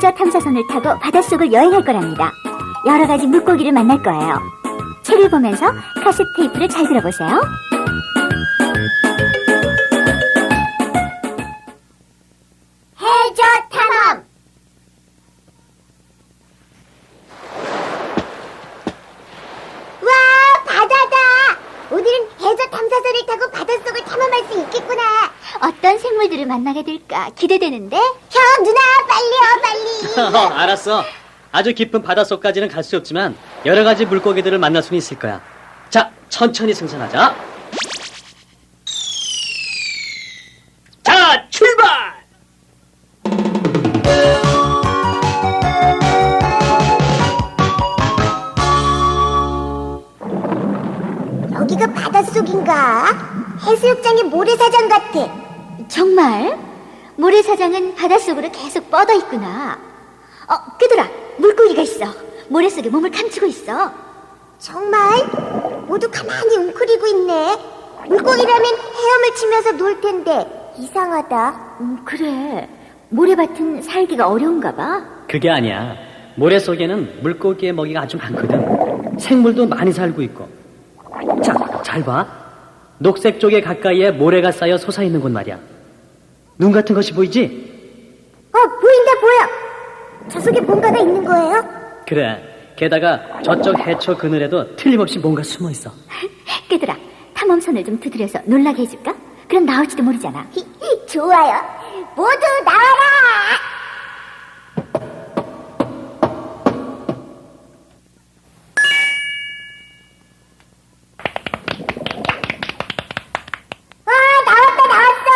해저 탐사선을 타고 바닷속을 여행할 거랍니다. 여러 가지 물고기를 만날 거예요. 책을 보면서 카세트 테이프를 잘 들어보세요. 해저 탐험! 와, 바다다! 오늘은 해저 탐사선을 타고 바닷속을 탐험할 수 있겠구나. 어떤 생물들을 만나게 될까 기대되는데? 형, 누나, 빨리 와, 빨리. 알았어. 아주 깊은 바닷속까지는 갈 수 없지만 여러 가지 물고기들을 만날 수는 있을 거야. 자, 천천히 승선하자. 자, 출발! 여기가 바닷속인가? 해수욕장의 모래사장 같아. 정말? 모래사장은 바닷속으로 계속 뻗어 있구나. 끄들아, 물고기가 있어. 모래 속에 몸을 감추고 있어. 정말? 모두 가만히 웅크리고 있네. 물고기라면 헤엄을 치면서 놀 텐데 이상하다. 그래. 모래밭은 살기가 어려운가 봐. 그게 아니야. 모래 속에는 물고기의 먹이가 아주 많거든. 생물도 많이 살고 있고. 자, 잘 봐. 녹색 쪽에 가까이에 모래가 쌓여 솟아있는 곳 말이야. 눈 같은 것이 보이지? 보인다, 보여. 저 속에 뭔가가 있는 거예요? 그래. 게다가 저쪽 해초 그늘에도 틀림없이 뭔가 숨어있어. 끄들아, 탐험선을 좀 두드려서 놀라게 해줄까? 그럼 나올지도 모르잖아. 좋아요. 모두 나와라! 나왔어!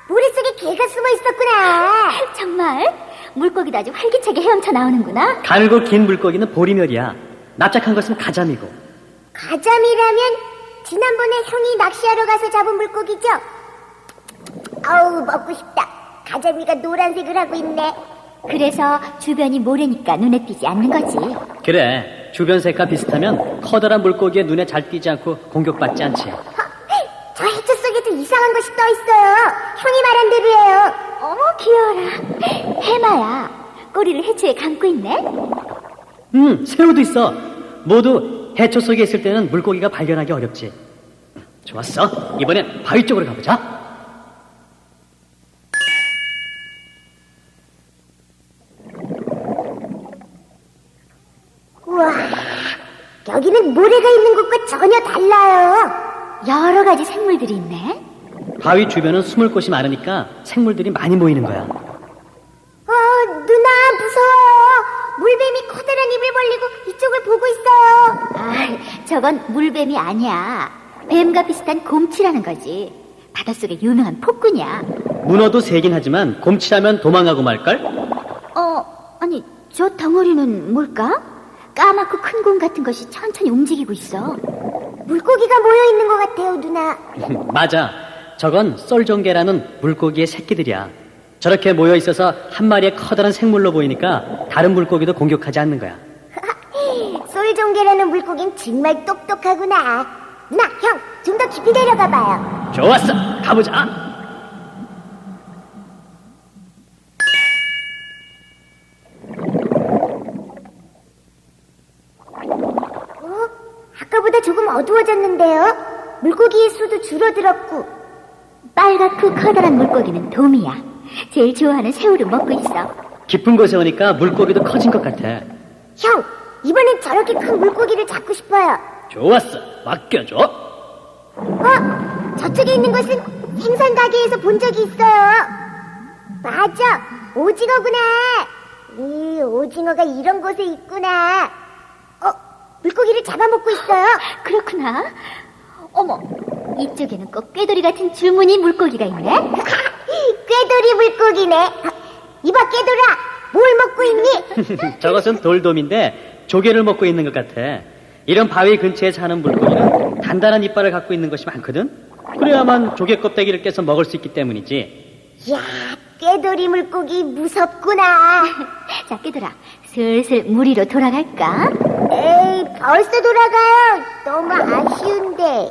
모래 속에 개가 숨어 있었구나. 정말? 물고기도 아주 활기차게 헤엄쳐 나오는구나. 가늘고 긴 물고기는 보리멸이야. 납작한 것은 가자미고. 가자미라면 지난번에 형이 낚시하러 가서 잡은 물고기죠? 아우, 먹고 싶다. 가자미가 노란색을 하고 있네. 그래서 주변이 모래니까 눈에 띄지 않는 거지. 그래. 주변 색과 비슷하면 커다란 물고기의 눈에 잘 띄지 않고 공격받지 않지. 저 해초 속에도 이상한 것이 떠 있어요. 형이 말한 대로예요. 어머, 귀여워라. 해마야. 꼬리를 해초에 감고 있네. 새우도 있어. 모두 해초 속에 있을 때는 물고기가 발견하기 어렵지. 좋았어. 이번엔 바위 쪽으로 가보자. 우와, 여기는 모래가 있는 곳과 전혀 달라요. 여러 가지 생물들이 있네. 바위 주변은 숨을 곳이 많으니까 생물들이 많이 모이는 거야. 누나, 무서워. 물뱀이 커다란 입을 벌리고 이쪽을 보고 있어요. 저건 물뱀이 아니야. 뱀과 비슷한 곰치라는 거지. 바닷속에 유명한 폭군이야. 문어도 세긴 하지만 곰치라면 도망가고 말걸? 아니, 저 덩어리는 뭘까? 까맣고 큰 곰 같은 것이 천천히 움직이고 있어. 물고기가 모여 있는 것 같아요, 누나. 맞아. 저건 썰종개라는 물고기의 새끼들이야. 저렇게 모여 있어서 한 마리의 커다란 생물로 보이니까 다른 물고기도 공격하지 않는 거야. 쏠종개라는 물고기는 정말 똑똑하구나. 누나, 형, 좀 더 깊이 내려가 봐요. 좋았어. 가보자. 아까보다 조금 어두워졌는데요? 물고기의 수도 줄어들었고. 빨갛고 커다란 물고기는 도미야. 제일 좋아하는 새우를 먹고 있어. 깊은 곳에 오니까 물고기도 커진 것 같아. 형, 이번엔 저렇게 큰 물고기를 잡고 싶어요. 좋았어. 맡겨줘. 저쪽에 있는 것은 생선 가게에서 본 적이 있어요. 맞아, 오징어구나. 오징어가 이런 곳에 있구나. 물고기를 잡아먹고 있어요. 그렇구나. 어머, 이쪽에는 꼭 꾀돌이 같은 줄무늬 물고기가 있네. 꾀돌이 물고기네. 이봐, 꾀돌아, 뭘 먹고 있니? 저것은 돌돔인데 조개를 먹고 있는 것 같아. 이런 바위 근처에 사는 물고기는 단단한 이빨을 갖고 있는 것이 많거든. 그래야만 조개 껍데기를 깨서 먹을 수 있기 때문이지. 이야, 꾀돌이 물고기 무섭구나. 자, 꾀돌아, 슬슬 물 위로 돌아갈까? 에이, 벌써 돌아가요. 너무 아쉬운데.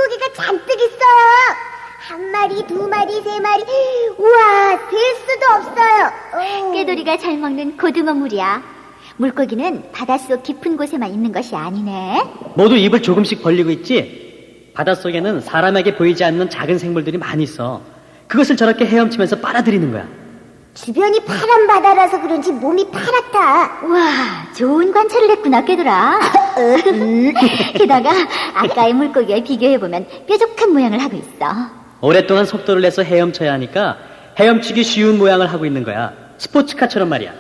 물고기가 잔뜩 있어요. 한 마리, 두 마리, 세 마리. 우와, 셀 수도 없어요. 꾀돌이가 잘 먹는 고등어물이야. 물고기는 바닷속 깊은 곳에만 있는 것이 아니네. 모두 입을 조금씩 벌리고 있지? 바닷속에는 사람에게 보이지 않는 작은 생물들이 많이 있어. 그것을 저렇게 헤엄치면서 빨아들이는 거야. 주변이 파란 바다라서 그런지 몸이 파랗다. 와, 좋은 관찰을 했구나, 꾀돌아. 게다가 아까의 물고기와 비교해보면 뾰족한 모양을 하고 있어. 오랫동안 속도를 내서 헤엄쳐야 하니까 헤엄치기 쉬운 모양을 하고 있는 거야. 스포츠카처럼 말이야.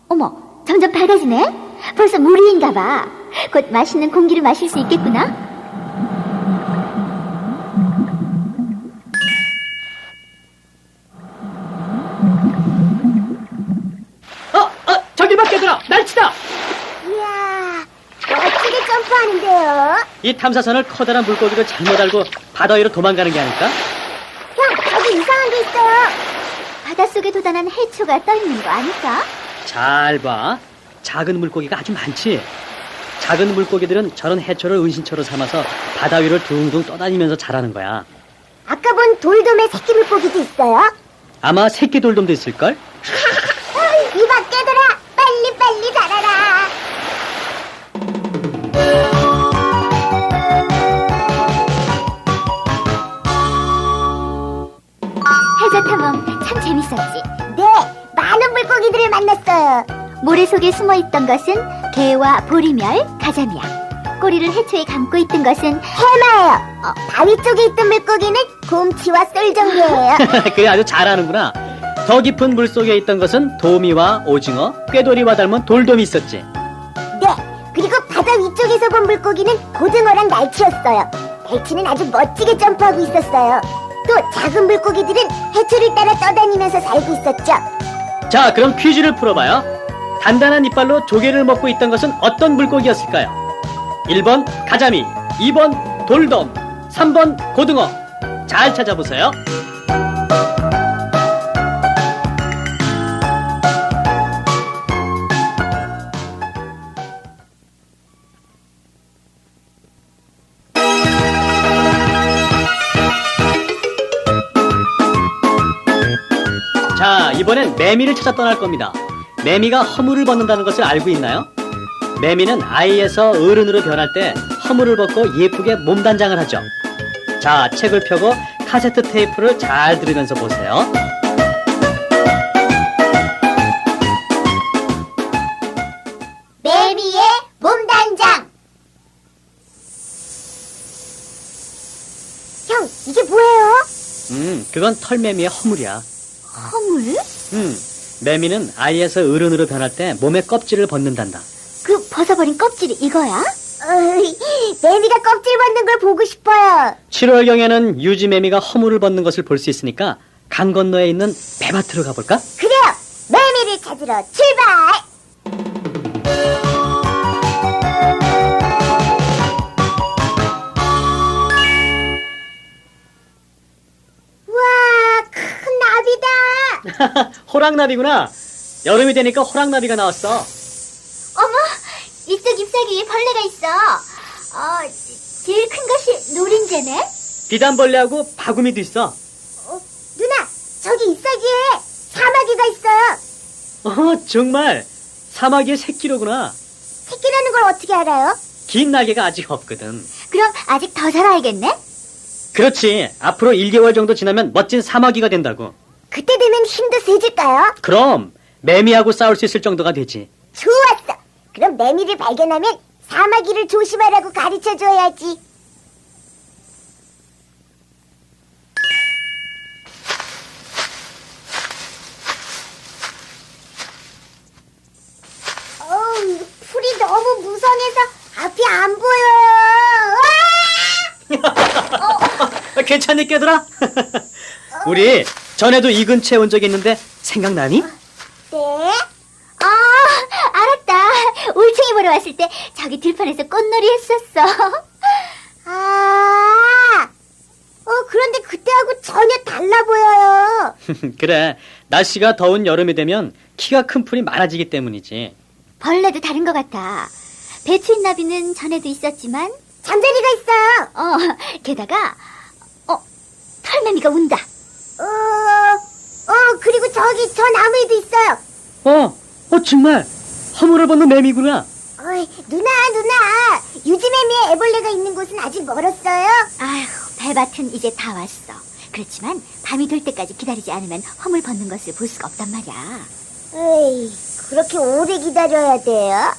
어머, 점점 밝아지네? 벌써 물 위인가 봐. 곧 맛있는 공기를 마실 수 있겠구나? 저기 봐, 깨들아! 날치다! 이야, 멋지게 점프하는데요. 이 탐사선을 커다란 물고기로 잘못 알고 바다 위로 도망가는 게 아닐까? 형, 저기 이상한 게 있어요. 바닷속에 도단한 해초가 떠있는 거 아닐까? 잘 봐. 작은 물고기가 아주 많지? 작은 물고기들은 저런 해초를 은신처로 삼아서 바다 위를 둥둥 떠다니면서 자라는 거야. 아까 본 돌돔의 새끼 물고기도 있어요. 아마 새끼 돌돔도 있을걸? 이봐, 깨들아, 빨리 자라라. 해저 탐험 참 재밌었지. 네, 많은 물고기들을 만났어요. 모래 속에 숨어있던 것은 게와 보리멸, 가자미야. 꼬리를 해초에 감고 있던 것은 해마예요. 바위 쪽에 있던 물고기는 곰치와 썰정리예요. 그래, 아주 잘하는구나. 더 깊은 물속에 있던 것은 도미와 오징어, 꾀돌이와 닮은 돌돔이 있었지. 네, 그리고 바다 위쪽에서 본 물고기는 고등어랑 날치였어요. 날치는 아주 멋지게 점프하고 있었어요. 또 작은 물고기들은 해초를 따라 떠다니면서 살고 있었죠. 자, 그럼 퀴즈를 풀어봐요. 단단한 이빨로 조개를 먹고 있던 것은 어떤 물고기였을까요? 1번 가자미, 2번 돌돔, 3번 고등어. 잘 찾아보세요. 자, 이번엔 매미를 찾아 떠날 겁니다. 매미가 허물을 벗는다는 것을 알고 있나요? 매미는 아이에서 어른으로 변할 때 허물을 벗고 예쁘게 몸단장을 하죠. 자, 책을 펴고 카세트 테이프를 잘 들으면서 보세요. 매미의 몸단장. 형, 이게 뭐예요? 그건 털매미의 허물이야. 허물? 매미는 아이에서 어른으로 변할 때 몸의 껍질을 벗는단다. 그 벗어버린 껍질이 이거야? 매미가 껍질 벗는 걸 보고 싶어요. 7월경에는 유지매미가 허물을 벗는 것을 볼 수 있으니까 강 건너에 있는 배밭으로 가볼까? 그래요. 매미를 찾으러 출발. 우와, 큰 나비다. 호랑나비구나. 여름이 되니까 호랑나비가 나왔어. 어머, 이쪽 잎사귀 위에 벌레가 있어. 제일 큰 것이 노린재네. 비단벌레하고 바구미도 있어. 누나, 저기 잎사귀에 사마귀가 있어요. 정말 사마귀의 새끼로구나. 새끼라는 걸 어떻게 알아요? 긴 날개가 아직 없거든. 그럼 아직 더 살아야겠네? 그렇지. 앞으로 1개월 정도 지나면 멋진 사마귀가 된다고. 그때 되면 힘도 세질까요? 그럼 매미하고 싸울 수 있을 정도가 되지. 좋았어. 그럼 매미를 발견하면 사마귀를 조심하라고 가르쳐줘야지. 풀이 너무 무성해서 앞이 안 보여요. 괜찮니, 깨들아? 우리 전에도 이 근처에 온 적이 있는데 생각나니? 네? 알았다. 올챙이 보러 왔을 때 저기 들판에서 꽃놀이 했었어. 그런데 그때하고 전혀 달라 보여요. 그래, 날씨가 더운 여름이 되면 키가 큰 풀이 많아지기 때문이지. 벌레도 다른 것 같아. 배추인나비는 전에도 있었지만 잠자리가 있어요. 게다가 털매미가 운다. 그리고 저기 저 나무에도 있어요. 정말 허물을 벗는 매미구나. 누나, 유지매미의 애벌레가 있는 곳은 아직 멀었어요. 아휴, 배밭은 이제 다 왔어. 그렇지만 밤이 될 때까지 기다리지 않으면 허물 벗는 것을 볼 수가 없단 말이야. 에이, 그렇게 오래 기다려야 돼요?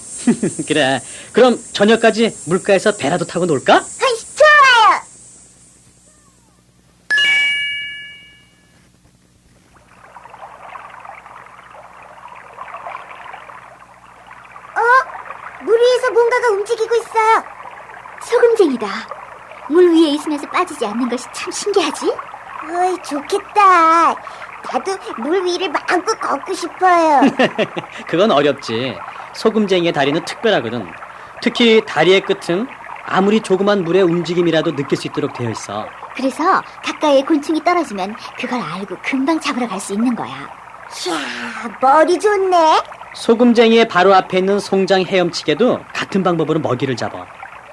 그래. 그럼 저녁까지 물가에서 배라도 타고 놀까? 좋아요. 물 위에서 뭔가가 움직이고 있어요. 소금쟁이다. 물 위에 있으면서 빠지지 않는 것이 참 신기하지? 좋겠다. 나도 물 위를 마음껏 걷고 싶어요. 그건 어렵지. 소금쟁이의 다리는 특별하거든. 특히 다리의 끝은 아무리 조그만 물의 움직임이라도 느낄 수 있도록 되어 있어. 그래서 가까이에 곤충이 떨어지면 그걸 알고 금방 잡으러 갈 수 있는 거야. 이야, 머리 좋네. 소금쟁이의 바로 앞에 있는 송장 헤엄치개도 같은 방법으로 먹이를 잡아.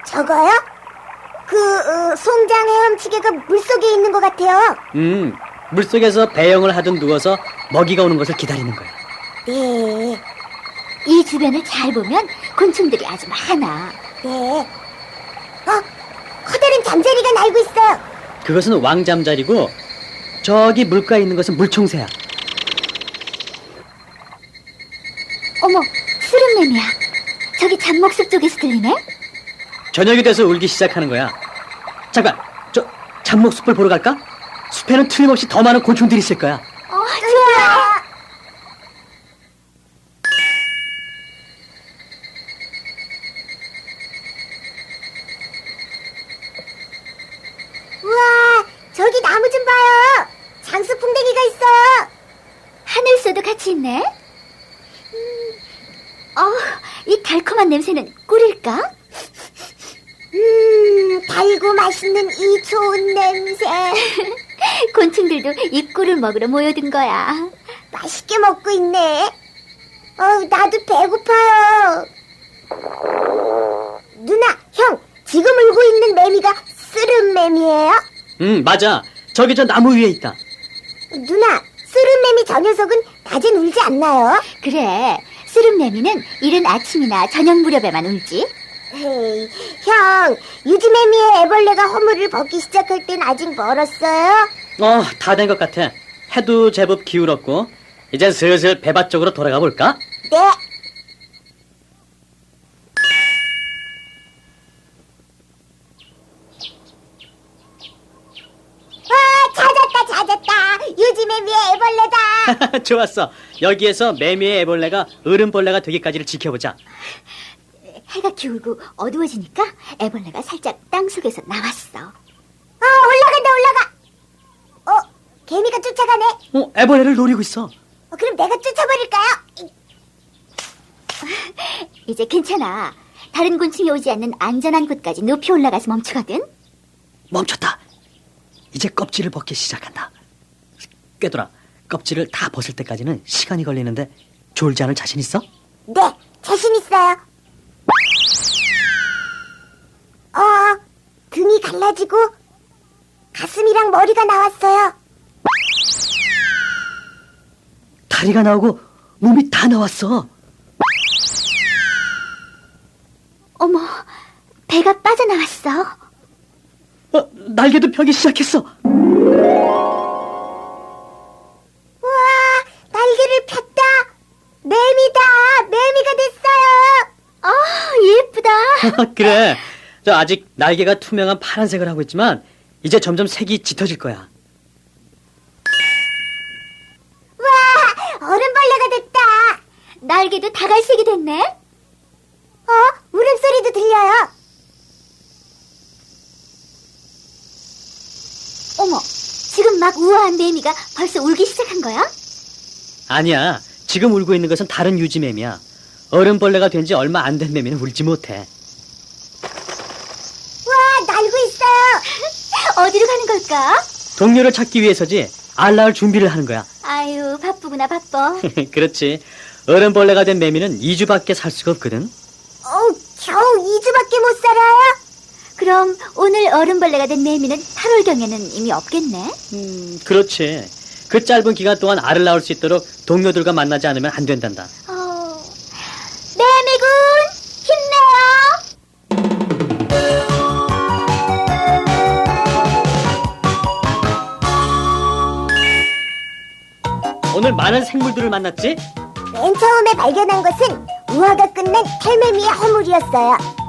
저거요? 송장 헤엄치개가 물속에 있는 것 같아요. 물속에서 배영을 하든 누워서 먹이가 오는 것을 기다리는 거야. 네. 이 주변을 잘 보면 곤충들이 아주 많아. 네. 커다란 잠자리가 날고 있어요. 그것은 왕잠자리고 저기 물가에 있는 것은 물총새야. 어머, 스름매미야. 저기 잡목숲 쪽에서 들리네? 저녁이 돼서 울기 시작하는 거야. 잠깐, 저 잡목숲을 보러 갈까? 숲에는 틀림없이 더 많은 곤충들이 있을 거야. 좋아. 우와, 저기 나무 좀 봐요. 장수풍뎅이가 있어요. 하늘소도 같이 있네? 이 달콤한 냄새는 꿀일까? 달고 맛있는 이 좋은 냄새. 곤충들도 이 꿀을 먹으러 모여든 거야. 맛있게 먹고 있네. 나도 배고파요. 누나, 형, 지금 울고 있는 매미가 쓰름매미예요? 맞아. 저기 저 나무 위에 있다. 누나, 쓰름매미 저 녀석은 낮엔 울지 않나요? 그래, 스름매미는 이른 아침이나 저녁 무렵에만 울지. 헤이, 형, 유지매미의 애벌레가 허물을 벗기 시작할 땐 아직 멀었어요? 다 된 것 같아. 해도 제법 기울었고 이젠 슬슬 배밭 쪽으로 돌아가 볼까? 네. 찾았다. 유지매미의 애벌레다. 좋았어. 여기에서 매미의 애벌레가 어른벌레가 되기까지를 지켜보자. 해가 기울고 어두워지니까 애벌레가 살짝 땅속에서 나왔어. 올라가. 개미가 쫓아가네. 애벌레를 노리고 있어. 그럼 내가 쫓아버릴까요? 이제 괜찮아. 다른 곤충이 오지 않는 안전한 곳까지 높이 올라가서 멈추거든. 멈췄다. 이제 껍질을 벗기 시작한다. 꿰돌아, 껍질을 다 벗을 때까지는 시간이 걸리는데 졸지 않을 자신 있어? 네, 자신 있어요. 등이 갈라지고 가슴이랑 머리가 나왔어요. 다리가 나오고 몸이 다 나왔어. 어머, 배가 빠져나왔어. 날개도 펴기 시작했어. 우와, 날개를 폈다. 매미가 됐어요. 예쁘다. 그래. 저 아직 날개가 투명한 파란색을 하고 있지만 이제 점점 색이 짙어질 거야. 우와, 어른벌레가 됐다. 날개도 다갈색이 됐네. 울음소리도 들려요. 어머, 지금 막 우아한 매미가 벌써 울기 시작한 거야? 아니야. 지금 울고 있는 것은 다른 유지매미야. 어른벌레가 된 지 얼마 안 된 매미는 울지 못해. 우와, 날고 있어요. 어디로 가는 걸까? 동료를 찾기 위해서지. 알 낳을 준비를 하는 거야. 아유, 바쁘구나, 바빠. 그렇지. 어른벌레가 된 매미는 2주밖에 살 수가 없거든. 겨우 2주밖에 못 살아요? 그럼 오늘 얼음벌레가 된 매미는 8월경에는 이미 없겠네? 그렇지. 그 짧은 기간 동안 알을 낳을 수 있도록 동료들과 만나지 않으면 안 된단다. 매미군, 힘내요! 오늘 많은 생물들을 만났지? 맨 처음에 발견한 것은 우화가 끝난 털매미의 허물이었어요.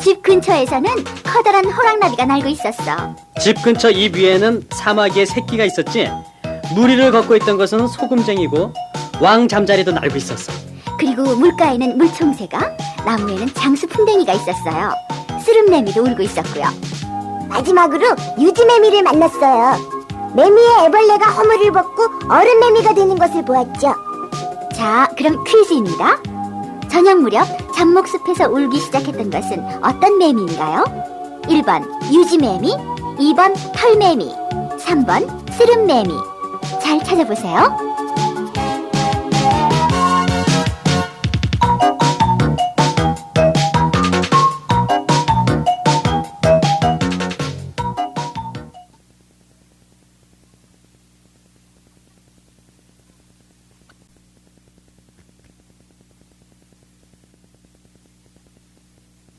집 근처에서는 커다란 호랑나비가 날고 있었어. 집 근처 잎 위에는 사마귀의 새끼가 있었지. 무리를 걷고 있던 것은 소금쟁이고 왕 잠자리도 날고 있었어. 그리고 물가에는 물총새가, 나무에는 장수풍뎅이가 있었어요. 스름매미도 울고 있었고요. 마지막으로 유지매미를 만났어요. 매미의 애벌레가 허물을 벗고 얼음매미가 되는 것을 보았죠. 자, 그럼 퀴즈입니다. 저녁 무렵 잡목숲에서 울기 시작했던 것은 어떤 매미인가요? 1번 유지매미, 2번 털매미, 3번 스름매미. 잘 찾아보세요.